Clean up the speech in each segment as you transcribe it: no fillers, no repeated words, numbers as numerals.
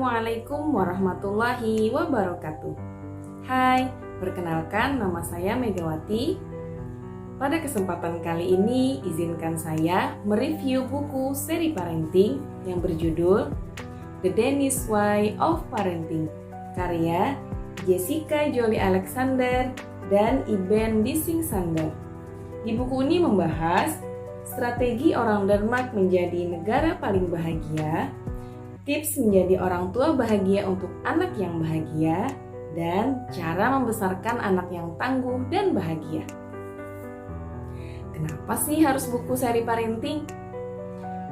Assalamualaikum warahmatullahi wabarakatuh. Hai, perkenalkan nama saya Megawati. Pada kesempatan kali ini izinkan saya mereview buku seri parenting yang berjudul The Danish Way of Parenting, karya Jessica Jolie Alexander dan Iben Dissing Sander. Di buku ini membahas strategi orang Denmark menjadi negara paling bahagia, tips menjadi orang tua bahagia untuk anak yang bahagia, dan cara membesarkan anak yang tangguh dan bahagia. Kenapa sih harus buku seri parenting?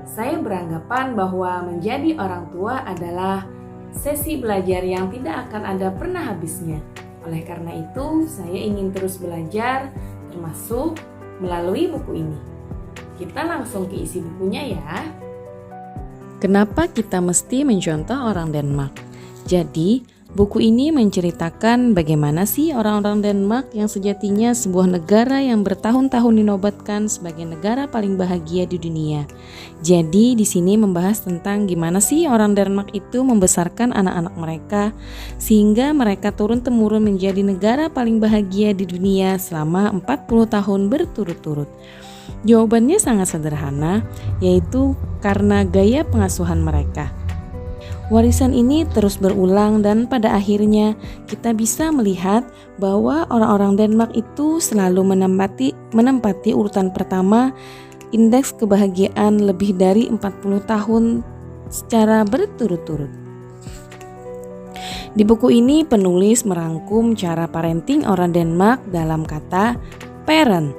Saya beranggapan bahwa menjadi orang tua adalah sesi belajar yang tidak akan ada pernah habisnya. Oleh karena itu, saya ingin terus belajar, termasuk melalui buku ini. Kita langsung ke isi bukunya ya. Kenapa kita mesti mencontoh orang Denmark? Jadi, buku ini menceritakan bagaimana sih orang-orang Denmark yang sejatinya sebuah negara yang bertahun-tahun dinobatkan sebagai negara paling bahagia di dunia. Jadi, di sini membahas tentang gimana sih orang Denmark itu membesarkan anak-anak mereka sehingga mereka turun-temurun menjadi negara paling bahagia di dunia selama 40 tahun berturut-turut. Jawabannya sangat sederhana, yaitu karena gaya pengasuhan mereka. Warisan ini terus berulang dan pada akhirnya kita bisa melihat bahwa orang-orang Denmark itu selalu menempati urutan pertama indeks kebahagiaan lebih dari 40 tahun secara berturut-turut. Di buku ini penulis merangkum cara parenting orang Denmark dalam kata parent.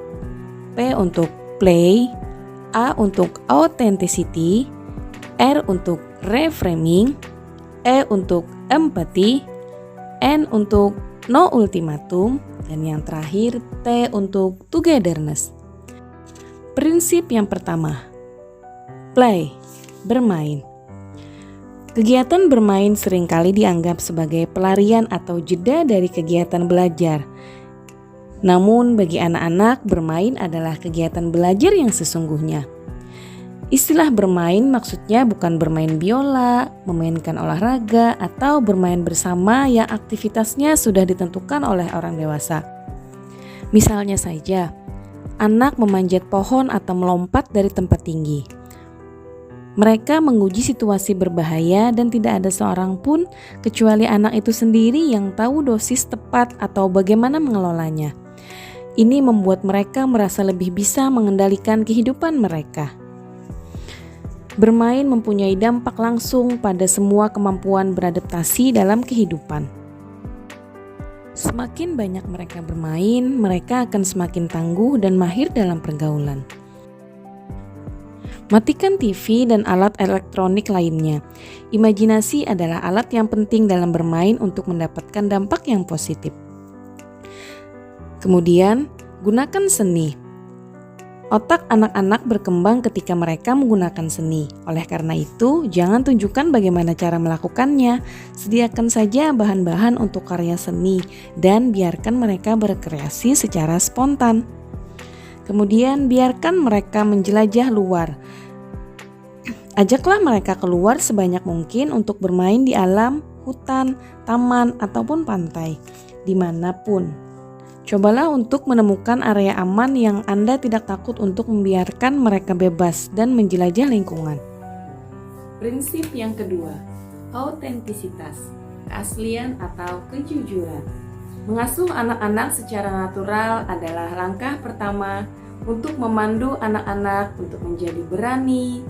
P untuk play, A untuk authenticity, R untuk reframing, E untuk empathy, N untuk no ultimatum, dan yang terakhir T untuk togetherness. Prinsip yang pertama, play, bermain. Kegiatan bermain seringkali dianggap sebagai pelarian atau jeda dari kegiatan belajar. Namun bagi anak-anak, bermain adalah kegiatan belajar yang sesungguhnya. Istilah bermain maksudnya bukan bermain biola, memainkan olahraga, atau bermain bersama yang aktivitasnya sudah ditentukan oleh orang dewasa. Misalnya saja, anak memanjat pohon atau melompat dari tempat tinggi. Mereka menguji situasi berbahaya dan tidak ada seorang pun kecuali anak itu sendiri yang tahu dosis tepat atau bagaimana mengelolanya. Ini membuat mereka merasa lebih bisa mengendalikan kehidupan mereka. Bermain mempunyai dampak langsung pada semua kemampuan beradaptasi dalam kehidupan. Semakin banyak mereka bermain, mereka akan semakin tangguh dan mahir dalam pergaulan. Matikan TV dan alat elektronik lainnya. Imajinasi adalah alat yang penting dalam bermain untuk mendapatkan dampak yang positif. Kemudian, gunakan seni. Otak anak-anak berkembang ketika mereka menggunakan seni. Oleh karena itu, jangan tunjukkan bagaimana cara melakukannya. Sediakan saja bahan-bahan untuk karya seni dan biarkan mereka berkreasi secara spontan. Kemudian, biarkan mereka menjelajah luar. Ajaklah mereka keluar sebanyak mungkin untuk bermain di alam, hutan, taman, ataupun pantai, dimanapun. Cobalah untuk menemukan area aman yang Anda tidak takut untuk membiarkan mereka bebas dan menjelajah lingkungan. Prinsip yang kedua, autentisitas, keaslian atau kejujuran. Mengasuh anak-anak secara natural adalah langkah pertama untuk memandu anak-anak untuk menjadi berani,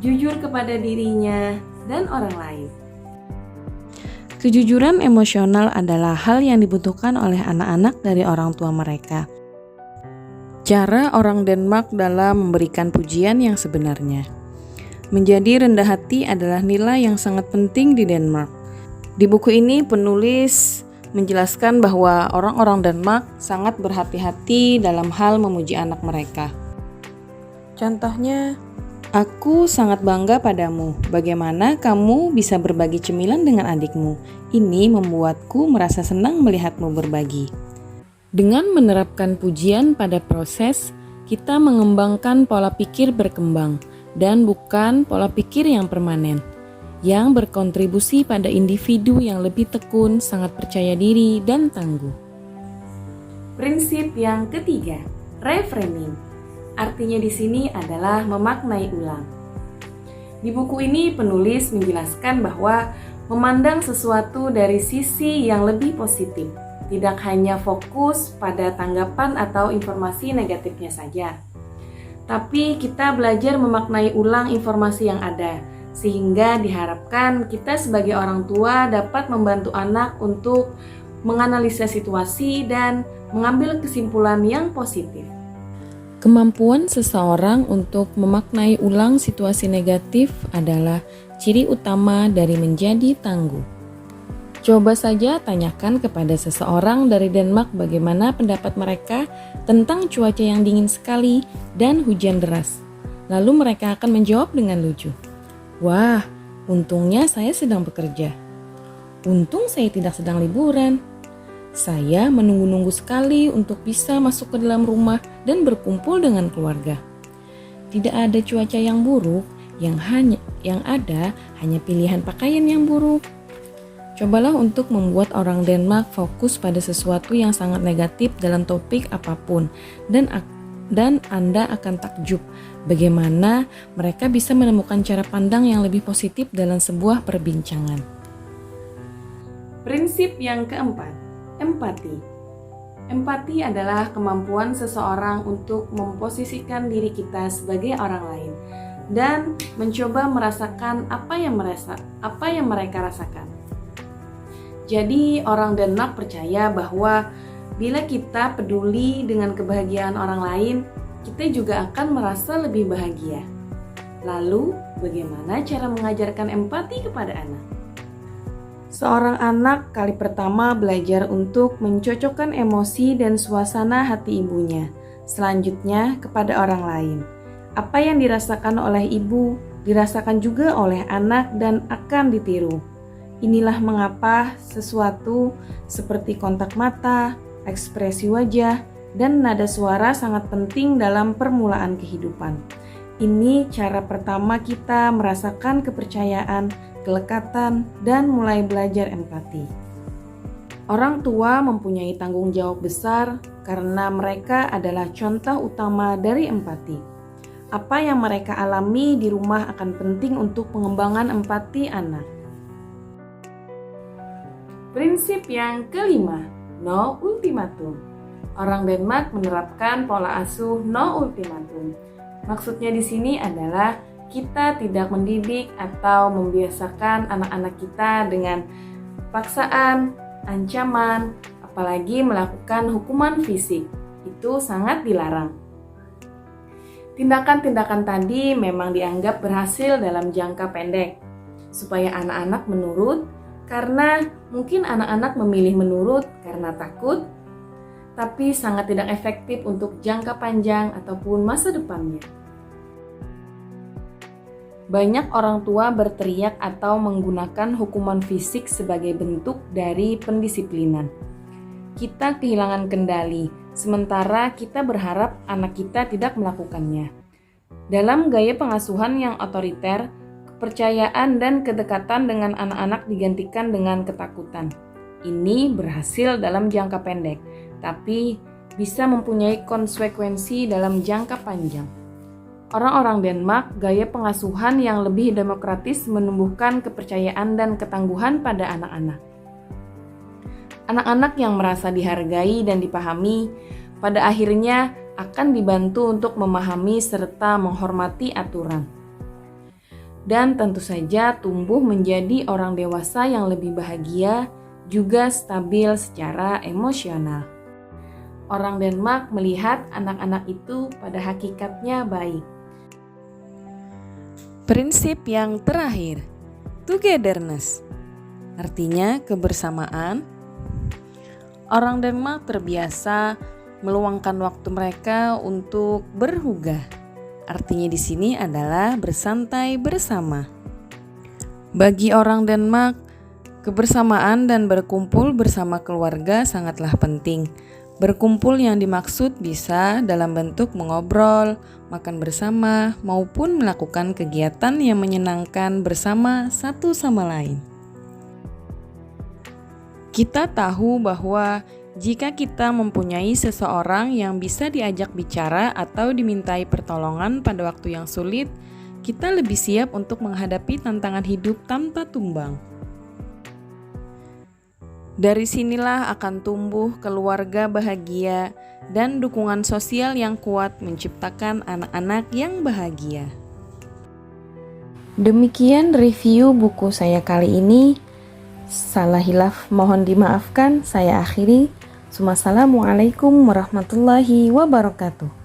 jujur kepada dirinya dan orang lain. Kejujuran emosional adalah hal yang dibutuhkan oleh anak-anak dari orang tua mereka. Cara orang Denmark dalam memberikan pujian yang sebenarnya. Menjadi rendah hati adalah nilai yang sangat penting di Denmark. Di buku ini penulis menjelaskan bahwa orang-orang Denmark sangat berhati-hati dalam hal memuji anak mereka. Contohnya, aku sangat bangga padamu. Bagaimana kamu bisa berbagi cemilan dengan adikmu? Ini membuatku merasa senang melihatmu berbagi. Dengan menerapkan pujian pada proses, kita mengembangkan pola pikir berkembang dan bukan pola pikir yang permanen. yang berkontribusi pada individu yang lebih tekun, sangat percaya diri, dan tangguh. Prinsip yang ketiga, reframing. Artinya di sini adalah memaknai ulang. Di buku ini penulis menjelaskan bahwa memandang sesuatu dari sisi yang lebih positif, tidak hanya fokus pada tanggapan atau informasi negatifnya saja. Tapi kita belajar memaknai ulang informasi yang ada, sehingga diharapkan kita sebagai orang tua dapat membantu anak untuk menganalisa situasi dan mengambil kesimpulan yang positif. Kemampuan seseorang untuk memaknai ulang situasi negatif adalah ciri utama dari menjadi tangguh. Coba saja tanyakan kepada seseorang dari Denmark bagaimana pendapat mereka tentang cuaca yang dingin sekali dan hujan deras. Lalu mereka akan menjawab dengan lucu. Wah, untungnya saya sedang bekerja. Untung saya tidak sedang liburan. Saya menunggu-nunggu sekali untuk bisa masuk ke dalam rumah dan berkumpul dengan keluarga. Tidak ada cuaca yang buruk, yang ada hanya pilihan pakaian yang buruk. Cobalah untuk membuat orang Denmark fokus pada sesuatu yang sangat negatif dalam topik apapun, dan Anda akan takjub bagaimana mereka bisa menemukan cara pandang yang lebih positif dalam sebuah perbincangan. Prinsip yang keempat, empati. Empati adalah kemampuan seseorang untuk memposisikan diri kita sebagai orang lain dan mencoba merasakan apa yang mereka rasakan. Jadi orang Denmark percaya bahwa bila kita peduli dengan kebahagiaan orang lain, kita juga akan merasa lebih bahagia. Lalu, bagaimana cara mengajarkan empati kepada anak? Seorang anak kali pertama belajar untuk mencocokkan emosi dan suasana hati ibunya, selanjutnya kepada orang lain. Apa yang dirasakan oleh ibu, dirasakan juga oleh anak dan akan ditiru. Inilah mengapa sesuatu seperti kontak mata, ekspresi wajah, dan nada suara sangat penting dalam permulaan kehidupan. Ini cara pertama kita merasakan kepercayaan, kelekatan, dan mulai belajar empati. Orang tua mempunyai tanggung jawab besar karena mereka adalah contoh utama dari empati. Apa yang mereka alami di rumah akan penting untuk pengembangan empati anak. Prinsip yang kelima, no ultimatum. Orang Denmark menerapkan pola asuh no ultimatum. Maksudnya di sini adalah kita tidak mendidik atau membiasakan anak-anak kita dengan paksaan, ancaman, apalagi melakukan hukuman fisik. Itu sangat dilarang. Tindakan-tindakan tadi memang dianggap berhasil dalam jangka pendek, supaya anak-anak menurut, karena mungkin anak-anak memilih menurut karena takut, tapi sangat tidak efektif untuk jangka panjang ataupun masa depannya. Banyak orang tua berteriak atau menggunakan hukuman fisik sebagai bentuk dari pendisiplinan. Kita kehilangan kendali, sementara kita berharap anak kita tidak melakukannya. Dalam gaya pengasuhan yang otoriter, kepercayaan dan kedekatan dengan anak-anak digantikan dengan ketakutan. Ini berhasil dalam jangka pendek, tapi bisa mempunyai konsekuensi dalam jangka panjang. Orang-orang Denmark, gaya pengasuhan yang lebih demokratis menumbuhkan kepercayaan dan ketangguhan pada anak-anak. Anak-anak yang merasa dihargai dan dipahami, pada akhirnya akan dibantu untuk memahami serta menghormati aturan. Dan tentu saja tumbuh menjadi orang dewasa yang lebih bahagia, juga stabil secara emosional. Orang Denmark melihat anak-anak itu pada hakikatnya baik. Prinsip yang terakhir, togetherness, artinya kebersamaan. Orang Denmark terbiasa meluangkan waktu mereka untuk berhugah. Artinya di sini adalah bersantai bersama. Bagi orang Denmark, kebersamaan dan berkumpul bersama keluarga sangatlah penting. Berkumpul yang dimaksud bisa dalam bentuk mengobrol, makan bersama, maupun melakukan kegiatan yang menyenangkan bersama satu sama lain. Kita tahu bahwa jika kita mempunyai seseorang yang bisa diajak bicara atau dimintai pertolongan pada waktu yang sulit, kita lebih siap untuk menghadapi tantangan hidup tanpa tumbang. Dari sinilah akan tumbuh keluarga bahagia dan dukungan sosial yang kuat menciptakan anak-anak yang bahagia. Demikian review buku saya kali ini. Salah hilaf mohon dimaafkan, saya akhiri. Wassalamualaikum warahmatullahi wabarakatuh.